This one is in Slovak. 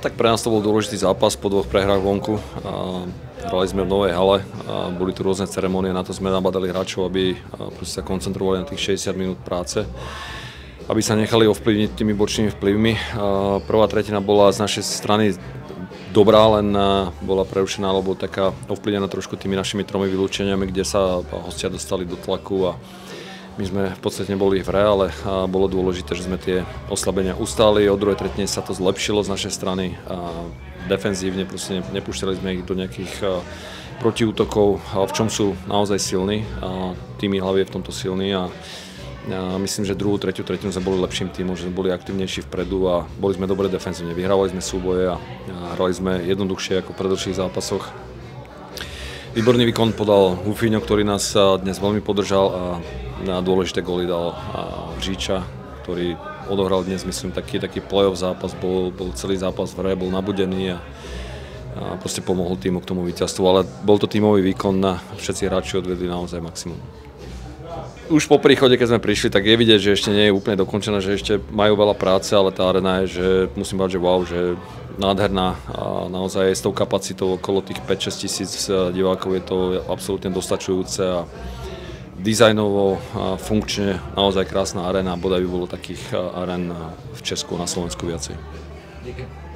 Tak pre nás to bol dôležitý zápas po 2 prehrách vonku. Hrali sme v novej hale, boli tu rôzne ceremonie, na to sme nabadali hráčov, aby sa koncentrovali na tých 60 minút práce, aby sa nechali ovplyvniť tými bočnými vplyvmi. Prvá tretina bola z našej strany dobrá, len bola prerušená, alebo taká ovplyvnená trošku tými našimi 3 vylúčeniami, kde sa hostia dostali do tlaku a my sme v podstate neboli v hre, ale bolo dôležité, že sme tie oslabenia ustáli. Od druhej tretine sa to zlepšilo z našej strany. Defenzívne proste nepúšťali sme ich do nejakých protiútokov, v čom sú naozaj silní. Tým Jihlavy je v tomto silný a myslím, že druhú, tretiu tretinu sme boli lepším týmom, že sme boli aktívnejší vpredu a boli sme dobre defenzívne. Vyhrávali sme súboje a hrali sme jednoduchšie ako v predošlých zápasoch. Výborný výkon podal Hufiňo, ktorý nás dnes veľmi podržal a na dôležité góly dal Říča, ktorý odohral dnes, myslím, taký play-off zápas, bol celý zápas v hre, bol nabudený a proste pomohol týmu k tomu víťazstvu, ale bol to tímový výkon a všetci hráči odvedli naozaj maximum. Už po príchode, keď sme prišli, tak je vidieť, že ešte nie je úplne dokončená, že ešte majú veľa práce, ale tá arena je, že musím povedať, že wow, že nádherná a naozaj s tou kapacitou okolo tých 5-6 tisíc divákov je to absolútne dostačujúce a dizajnovo, funkčne naozaj krásna arena, bodaj by bolo takých aren v Česku, na Slovensku viacej. Díky.